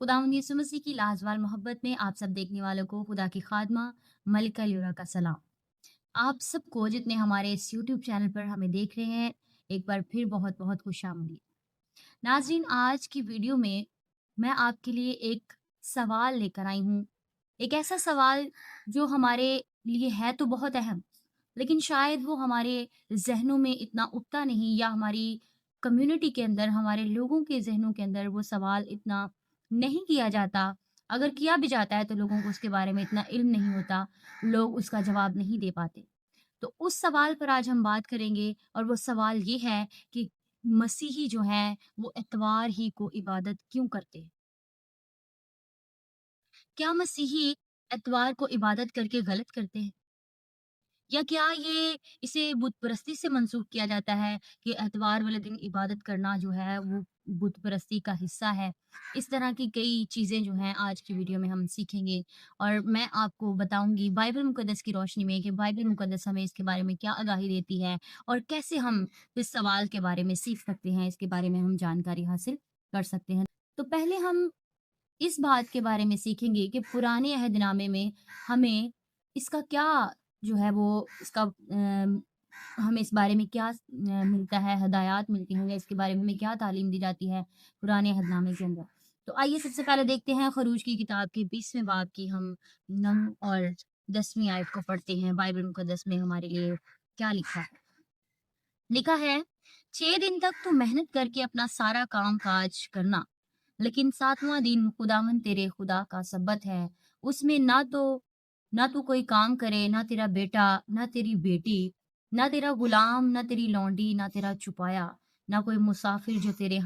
खुदावंद यीशु मसीह की लाजवाब मोहब्बत में आप सब देखने वालों को खुदा की खादमा मलिका ल्यूरा का सलाम। आप सबको जितने हमारे इस यूट्यूब चैनल पर हमें देख रहे हैं, एक बार फिर बहुत बहुत खुशामदीद। नाजरीन, आज की वीडियो में मैं आपके लिए एक सवाल लेकर आई हूँ। एक ऐसा सवाल जो हमारे लिए है तो बहुत अहम, लेकिन शायद वो हमारे जहनों में इतना उठता नहीं, या हमारी कम्युनिटी के अंदर, हमारे लोगों के जहनों के अंदर वो सवाल इतना नहीं किया जाता। अगर किया भी जाता है तो लोगों को उसके बारे में इतना इल्म नहीं होता, लोग उसका जवाब नहीं दे पाते। तो उस सवाल पर आज हम बात करेंगे, और वो सवाल ये है कि मसीही जो हैं वो इतवार ही को इबादत क्यों करते हैं? क्या मसीही इतवार को इबादत करके गलत करते हैं? या क्या ये इसे बुत परस्ती से मंसूब किया जाता है कि एतवार वाले दिन इबादत करना जो है वो बुत परस्ती का हिस्सा है? इस तरह की कई चीज़ें जो हैं आज की वीडियो में हम सीखेंगे, और मैं आपको बताऊँगी बाइबल मुक़द्दस की रोशनी में कि बाइबल मुक़द्दस हमें इसके बारे में क्या आगाही देती है, और कैसे हम इस सवाल के बारे में सीख सकते हैं, इसके बारे में हम जानकारी हासिल कर सकते हैं। तो पहले हम इस बात के बारे में सीखेंगे कि पुराने अहदनामे में हमें इसका क्या जो है वो इसका हमें इस बारे में क्या मिलता है, हदायत मिलती हैं, या इसके बारे में हमें क्या तालीम दी जाती है पुराने अहदनामे के अंदर। तो आइए सबसे पहले देखते हैं खरूज की किताब के 20वें बाब की हम 9 और 10वीं आयत को पढ़ते हैं। बाइबल मुकद्दस में हमारे लिए क्या लिखा है? लिखा है, 6 दिन तक तू मेहनत करके अपना सारा काम काज करना, लेकिन 7वां दिन खुदावन तेरे खुदा का सब्बत है। उसमें ना तू कोई काम करे, ना तेरा बेटा, ना तेरी बेटी, ना तेरा गुलाम, ना तेरी लौंडी, ना तेरा चुपाया, ना कोई मुसाफिर जो तेरे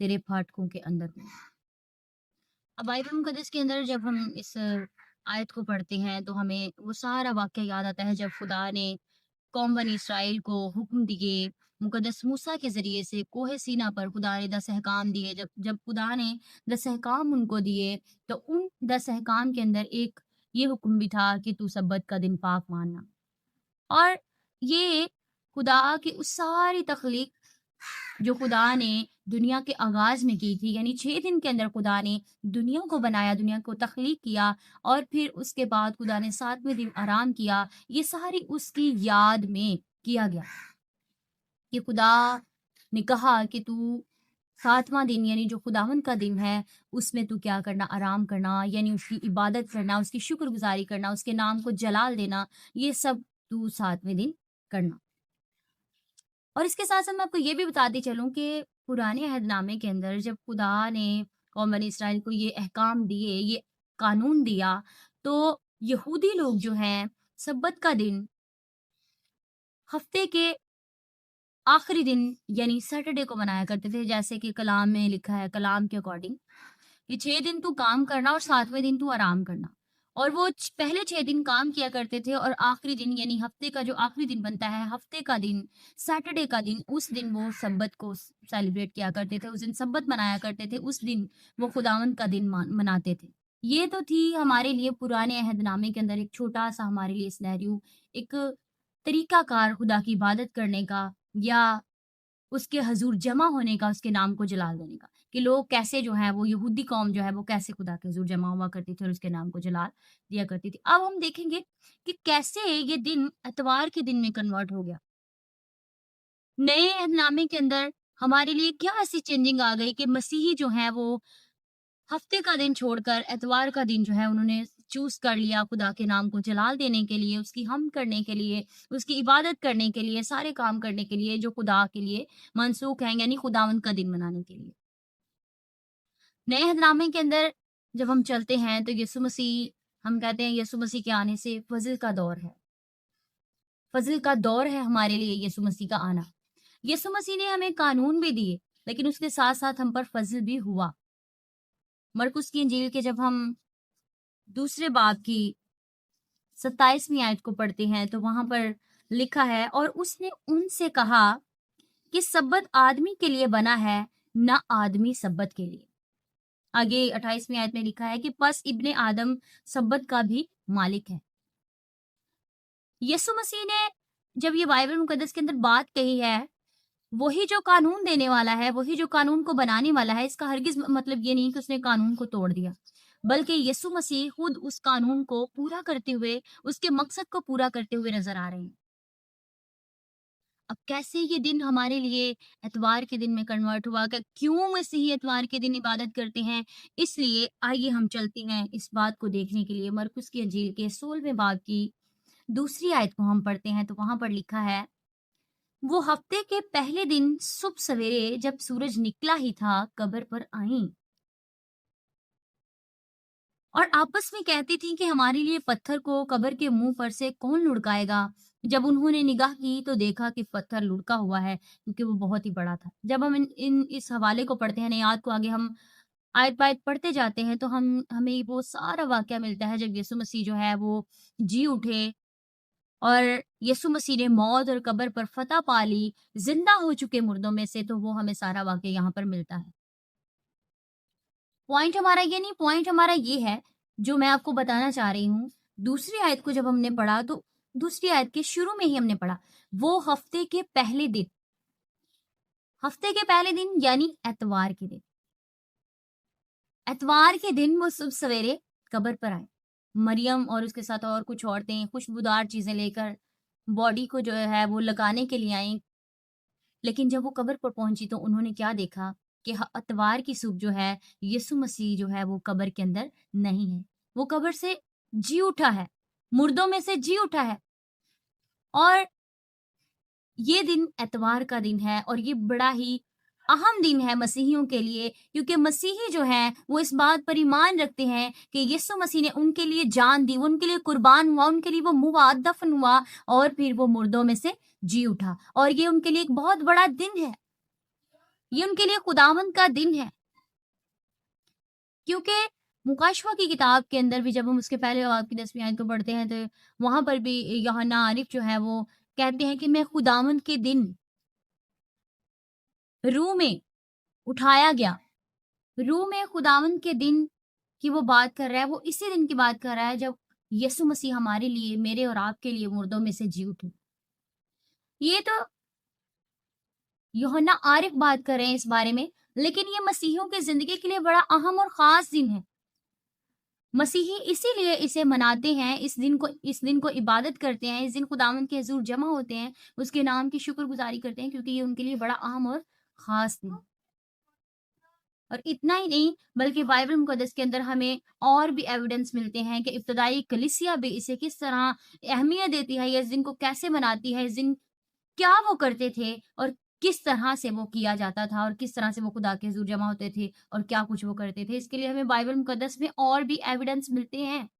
तेरे फाटकों के अंदर हो। अब बाइबल मुकद्दस के अंदर जब हम इस आयत को पढ़ते हैं तो हमें वो सारा वाक़या याद आता है जब खुदा ने कौम बनी इसराइल को हुक्म दिए, मुकद्दस मूसा के ज़रिए से कोहे सीना पर खुदा ने 10 अहकाम दिए। जब जब खुदा ने 10 अहकाम उनको दिए, तो उन 10 अहकाम के अंदर एक ये हुक्म भी था कि तू सब्बत का दिन पाक मानना। और ये खुदा की उस सारी तख्लीक जो खुदा ने दुनिया के आगाज़ में की थी, यानी 6 दिन के अंदर खुदा ने दुनिया को बनाया, दुनिया को तख्लीक किया, और फिर उसके बाद खुदा ने 7वें दिन आराम किया। ये सारी उसकी याद में किया गया कि खुदा ने कहा कि तू 7वां दिन, यानी जो खुदावंद का दिन है, उसमें तू क्या करना? आराम करना, यानी उसकी इबादत करना, उसकी शुक्रगुज़ारी करना, उसके नाम को जलाल देना, ये सब तू 7वें दिन करना। और इसके साथ-साथ मैं आपको ये भी बताती चलूँ कि पुराने अहदनामे के अंदर जब खुदा ने कौम बनी इसराइल को ये अहकाम दिए, ये कानून दिया, तो यहूदी लोग जो हैं, सब्बत का दिन हफ्ते के आखिरी दिन यानी सैटरडे को मनाया करते थे। जैसे कि कलाम में लिखा है, कलाम के अकॉर्डिंग, कि 6 दिन तू काम करना और 7वें दिन तू आराम करना। और वो पहले 6 दिन काम किया करते थे, और आखिरी दिन यानी हफ्ते का जो आखिरी दिन बनता है, हफ्ते का दिन, सैटरडे का दिन, उस दिन वो सब्बत को सेलिब्रेट किया करते थे, उस दिन सब्बत मनाया करते थे, उस दिन वो खुदावंद का दिन मनाते थे। ये तो थी हमारे लिए पुराने अहदनामे के अंदर एक छोटा सा हमारे लिए सिनेरियो, एक तरीकाकार खुदा की इबादत करने का, या उसके हज़ूर जमा होने का, उसके नाम को जलाल देने का, कि लोग कैसे जो हैं वो यहूदी कौम जो है वो कैसे खुदा के हज़ूर जमा हुआ करती थी और उसके नाम को जलाल दिया करती थी। अब हम देखेंगे कि कैसे ये दिन इतवार के दिन में कन्वर्ट हो गया। नए अहदनामे के अंदर हमारे लिए क्या ऐसी चेंजिंग आ गई कि मसीही जो हैं वो हफ्ते का दिन छोड़कर इतवार का दिन जो है उन्होंने चूज़ कर लिया खुदा के नाम को जलाल देने के लिए, उसकी हम्द करने के लिए, उसकी इबादत करने के लिए, सारे काम करने के लिए जो खुदा के लिए मनसूख हैं, यानी खुदावंद का दिन मनाने के लिए। नए अहदनामे के अंदर जब हम चलते हैं तो यीशु मसीह, हम कहते हैं यीशु मसीह के आने से फ़ज़ल का दौर है। फ़ज़ल का दौर है हमारे लिए यीशु मसीह का आना। यीशु मसीह ने हमें कानून भी दिए, लेकिन उसके साथ-साथ हम पर फ़ज़ल भी हुआ। मरकुस की इंजील के जब हम दूसरे बाब की 27वीं आयत को पढ़ते हैं तो वहां पर लिखा है, और उसने उनसे कहा कि सब्बत आदमी के लिए बना है, ना आदमी सब्बत के लिए। आगे 28वीं आयत में लिखा है कि पस इब्ने आदम सब्बत का भी मालिक है। यीशु मसीह ने जब ये बाइबल मुकद्दस के अंदर बात कही है, वही जो कानून देने वाला है, वही जो कानून को बनाने वाला है, इसका हरगिज़ मतलब ये नहीं कि उसने कानून को तोड़ दिया। बल्कि यीशु मसीह खुद उस कानून को पूरा करते हुए, उसके मकसद को पूरा करते हुए नज़र आ रहे हैं। अब कैसे ये दिन हमारे लिए एतवार के दिन में कन्वर्ट हुआ? क्यों मसीही एतवार के दिन इबादत करते हैं? इसलिए आइए हम चलते हैं इस बात को देखने के लिए मरकुस की अंजील के 16वें बाब की दूसरी आयत को हम पढ़ते हैं तो वहाँ पर लिखा है, वो हफ्ते के पहले दिन सुबह सवेरे जब सूरज निकला ही था, कब्र पर आईं और आपस में कहती थीं कि हमारे लिए पत्थर को कब्र के मुंह पर से कौन लुढ़काएगा। जब उन्होंने निगाह की तो देखा कि पत्थर लुढ़का हुआ है क्योंकि वो बहुत ही बड़ा था। जब हम इस हवाले को पढ़ते हैं, नियात को आगे हम आयत बायत पढ़ते जाते हैं तो हमें वो सारा वाकया मिलता है जब यीशु मसीह जो है वो जी उठे और यीशु मसीह ने मौत और कब्र पर फतह पा ली, जिंदा हो चुके मुर्दों में से, तो वो हमें सारा वाकया यहाँ पर मिलता है। पॉइंट हमारा ये नहीं, पॉइंट हमारा ये है, जो मैं आपको बताना चाह रही हूँ, दूसरी आयत को जब हमने पढ़ा तो दूसरी आयत के शुरू में ही हमने पढ़ा, वो हफ्ते के पहले दिन यानी एतवार के दिन। एतवार के दिन वो सुबह सवेरे कब्र पर आए। मरियम और उसके साथ और कुछ औरतें खुशबूदार चीज़ें लेकर बॉडी को जो है वो लगाने के लिए आईं। लेकिन जब वो कब्र पर पहुँची तो उन्होंने क्या देखा कि अतवार की सुबह जो है, यीशु मसीह जो है वो कब्र के अंदर नहीं है। वो कब्र से जी उठा है, मुर्दों में से जी उठा है और ये दिन एतवार का दिन है और ये बड़ा ही अहम दिन है मसीहियों के लिए, क्योंकि मसीही जो हैं वो इस बात पर ईमान रखते हैं कि यीशु मसीह ने उनके लिए जान दी, वो उनके लिए कुर्बान हुआ, उनके लिए वो मुआ, दफन हुआ और फिर वो मुर्दों में से जी उठा और ये उनके लिए एक बहुत बड़ा दिन है। ये उनके लिए खुदावंद का दिन है, क्योंकि मुकाशवा की किताब के अंदर भी जब हम उसके पहले बाब की 10वीं आयत को पढ़ते हैं तो वहाँ पर भी यूहन्ना आरिफ जो है वो कहते हैं कि मैं खुदावंद के दिन रूह में उठाया गया। रूह में खुदावंद के दिन की वो बात कर रहा है, वो इसी दिन की बात कर रहा है जब यीशु मसीह हमारे लिए, मेरे और आपके लिए मुर्दों में से जी उठे। ये तो यूहन्ना आरिफ बात कर रहे हैं इस बारे में, लेकिन ये मसीहियों की ज़िंदगी के लिए बड़ा अहम और ख़ास दिन है। मसीही इसीलिए इसे मनाते हैं, इस दिन को इबादत करते हैं, इस दिन खुदावंद के हुज़ूर जमा होते हैं, उसके नाम की शुक्रगुज़ारी करते हैं क्योंकि ये उनके लिए बड़ा अहम और ख़ास दिन है। और इतना ही नहीं, बल्कि बाइबल मुक़द्दस के अंदर हमें और भी एविडेंस मिलते हैं कि इब्तदाई कलीसिया भी इसे किस तरह अहमियत देती है, या इस दिन को कैसे मनाती है, इस दिन क्या वो करते थे और किस तरह से वो किया जाता था और किस तरह से वो खुदा के हुज़ूर जमा होते थे और क्या कुछ वो करते थे। इसके लिए हमें बाइबल मुक़द्दस में और भी एविडेंस मिलते हैं।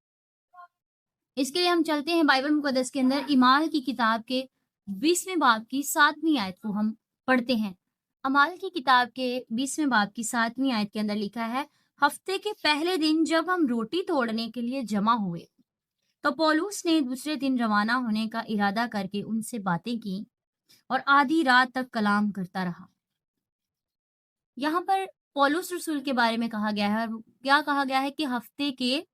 इसके लिए हम चलते हैं बाइबल मुक़द्दस के अंदर ईमाल की किताब के 20वें बाब की 7वीं आयत को हम पढ़ते हैं। अमाल की किताब के 20वें बाब की 7वीं आयत के अंदर लिखा है, हफ्ते के पहले दिन जब हम रोटी तोड़ने के लिए जमा हुए, तो पौलुस ने दूसरे दिन रवाना होने का इरादा करके उनसे बातें की और आधी रात तक कलाम करता रहा। यहाँ पर पौलुस रसूल के बारे में कहा गया है और क्या कहा गया है कि हफ्ते के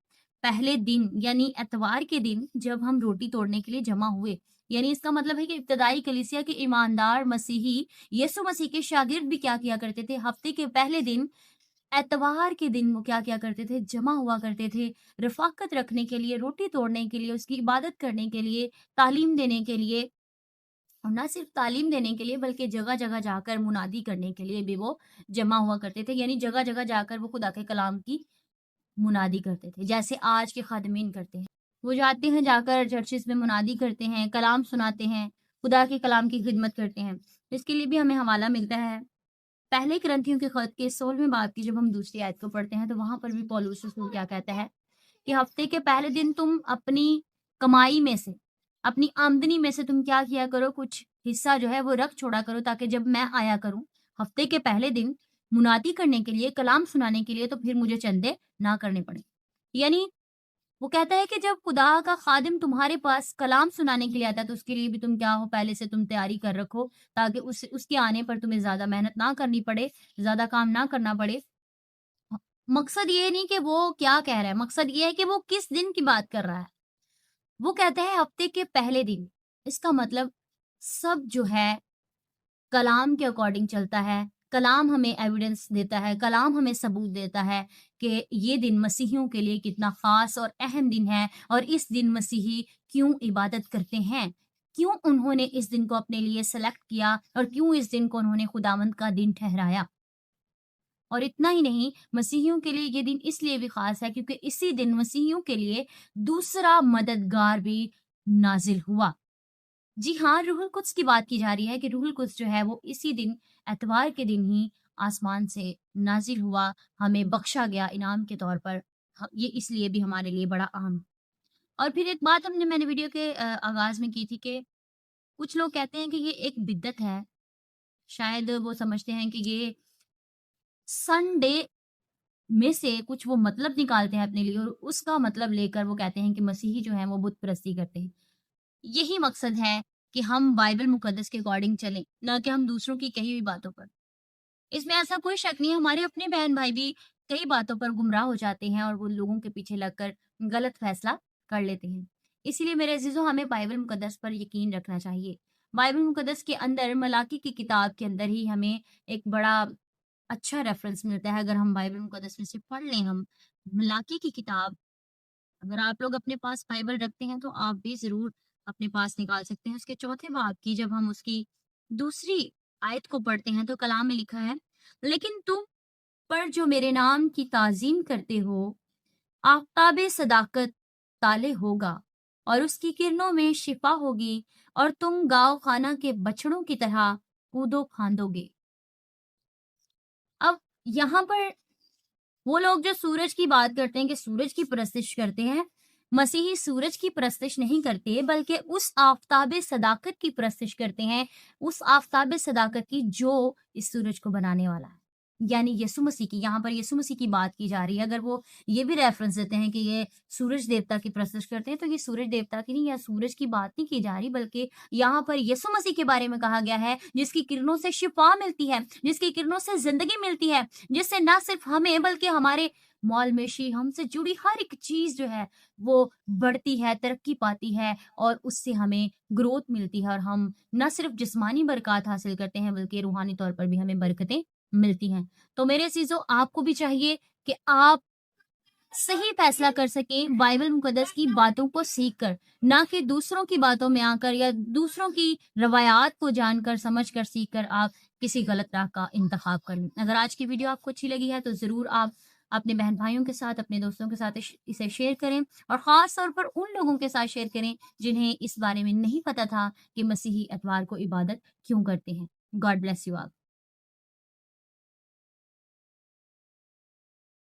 पहले दिन यानी एतवार के दिन जब हम रोटी तोड़ने के लिए जमा हुए, यानी इसका मतलब है कि इब्तदाई कलीसिया के ईमानदार मसीही यीशु मसीह के शागिर्द भी क्या किया करते थे, हफ्ते के पहले दिन एतवार के दिन वो क्या किया करते थे, जमा हुआ करते थे रफाकत रखने के लिए, रोटी तोड़ने के लिए, उसकी इबादत करने के लिए, तालीम देने के लिए और ना सिर्फ तालीम देने के लिए बल्कि जगह-जगह जाकर मुनादी करने के लिए भी वो जमा हुआ करते थे। यानी जगह-जगह जाकर वो खुदा के कलाम की मुनादी करते थे, जैसे आज के खादिमीन करते हैं। वो जाते हैं, जाकर चर्चेज़ में मुनादी करते हैं, कलाम सुनाते हैं, खुदा के कलाम की खिदमत करते हैं। इसके लिए भी हमें हवाला मिलता है। पहले कुरिन्थियों के खत के 16वें बाब की जब हम दूसरी आयत को पढ़ते हैं, तो वहाँ पर भी पौलुस रसूल क्या कहता है कि हफ्ते के पहले दिन तुम अपनी कमाई में से, अपनी आमदनी में से तुम क्या किया करो, कुछ हिस्सा जो है वो रख छोड़ा करो ताकि जब मैं आया करूँ, हफ्ते के पहले दिन मुनादी करने के लिए, कलाम सुनाने के लिए, तो फिर मुझे चंदे ना करने पड़े। यानी वो कहता है कि जब खुदा का खादिम तुम्हारे पास कलाम सुनाने के लिए आता है, तो उसके लिए भी तुम क्या हो, पहले से तुम तैयारी कर रखो ताकि उसके आने पर तुम्हें ज़्यादा मेहनत ना करनी पड़े, ज़्यादा काम ना करना पड़े। मकसद ये नहीं कि वो क्या कह रहा है, मकसद ये है कि वो किस दिन की बात कर रहा है। वो कहता है हफ्ते के पहले दिन। इसका मतलब सब जो है کلام کے اکارڈنگ چلتا ہے، کلام ہمیں ایویڈنس دیتا ہے، کلام ہمیں ثبوت دیتا ہے کہ یہ دن مسیحیوں کے لیے کتنا خاص اور اہم دن ہے، اور اس دن مسیحی کیوں عبادت کرتے ہیں، کیوں انہوں نے اس دن کو اپنے لیے سلیکٹ کیا، اور کیوں اس دن کو انہوں نے خداوند کا دن ٹھہرایا۔ اور اتنا ہی نہیں، مسیحیوں کے لیے یہ دن اس لیے بھی خاص ہے کیونکہ اسی دن مسیحیوں کے لیے دوسرا مددگار بھی نازل ہوا۔ جی ہاں، روح القدس کی بات کی جا رہی ہے کہ روح القدس جو ہے وہ اسی دن، اتوار کے دن ہی آسمان سے نازل ہوا، ہمیں بخشا گیا انعام کے طور پر۔ یہ اس لیے بھی ہمارے لیے بڑا اہم۔ اور پھر ایک بات میں نے ویڈیو کے آغاز میں کی تھی کہ کچھ لوگ کہتے ہیں کہ یہ ایک بدعت ہے، شاید وہ سمجھتے ہیں کہ یہ سنڈے میں سے کچھ وہ مطلب نکالتے ہیں اپنے لیے، اور اس کا مطلب لے کر وہ کہتے ہیں کہ مسیحی جو ہیں وہ بت پرستی کرتے ہیں۔ یہی مقصد ہے کہ ہم بائبل مقدس کے اکارڈنگ چلیں، نہ کہ ہم دوسروں کی کہی ہوئی باتوں پر۔ اس میں ایسا کوئی شک نہیں ہے، ہمارے اپنے بہن بھائی بھی کئی باتوں پر گمراہ ہو جاتے ہیں اور وہ لوگوں کے پیچھے لگ کر غلط فیصلہ کر لیتے ہیں۔ اسی لیے میرے عزیزوں، ہمیں بائبل مقدس پر یقین رکھنا چاہیے۔ بائبل مقدس کے اندر، ملاکی کی کتاب کے اندر ہی ہمیں ایک بڑا اچھا ریفرنس ملتا ہے۔ اگر ہم بائبل مقدس میں سے پڑھ لیں، ہم ملاکی کی کتاب، اگر آپ لوگ اپنے پاس بائبل رکھتے ہیں تو آپ بھی ضرور اپنے پاس نکال سکتے ہیں۔ اس کے چوتھے باب کی جب ہم اس کی دوسری آیت کو پڑھتے ہیں تو کلام میں لکھا ہے، لیکن تم پر جو میرے نام کی تعظیم کرتے ہو، آفتاب صداقت تالے ہوگا، اور اس کی کرنوں میں شفا ہوگی، اور تم گاؤ خانہ کے بچڑوں کی طرح کودو پھاندو گے۔ اب یہاں پر وہ لوگ جو سورج کی بات کرتے ہیں کہ سورج کی پرستش کرتے ہیں، مسیحی سورج کی پرستش نہیں کرتے، بلکہ اس آفتاب صداقت کی پرستش کرتے ہیں، اس آفتاب صداقت کی جو اس سورج کو بنانے والا ہے، یعنی یسوع مسیح کی۔ یہاں پر یسوع مسیح کی بات کی جا رہی ہے۔ اگر وہ یہ بھی ریفرنس دیتے ہیں کہ یہ سورج دیوتا کی پرستش کرتے ہیں، تو یہ سورج دیوتا کی نہیں، یا سورج کی بات نہیں کی جا رہی، بلکہ یہاں پر یسوع مسیح کے بارے میں کہا گیا ہے، جس کی کرنوں سے شفا ملتی ہے، جس کی کرنوں سے زندگی ملتی ہے، جس سے نہ صرف ہمیں بلکہ ہمارے مال میشی، ہم سے جڑی ہر ایک چیز جو ہے وہ بڑھتی ہے، ترقی پاتی ہے، اور اس سے ہمیں گروتھ ملتی ہے، اور ہم نہ صرف جسمانی برکات حاصل کرتے ہیں بلکہ روحانی طور پر بھی ہمیں برکتیں ملتی ہیں۔ تو میرے عزیزو، آپ کو بھی چاہیے کہ آپ صحیح فیصلہ کر سکیں بائبل مقدس کی باتوں کو سیکھ کر، نہ کہ دوسروں کی باتوں میں آ کر یا دوسروں کی روایات کو جان کر، سمجھ کر، سیکھ کر آپ کسی غلط راہ کا انتخاب کر لیں۔ اگر آج کی ویڈیو آپ کو اچھی لگی ہے تو ضرور آپ اپنے بہن بھائیوں کے ساتھ، اپنے دوستوں کے ساتھ اسے شیئر کریں، اور خاص طور پر ان لوگوں کے ساتھ شیئر کریں جنہیں اس بارے میں نہیں پتا تھا کہ مسیحی اتوار کو عبادت کیوں کرتے ہیں۔ God bless you all.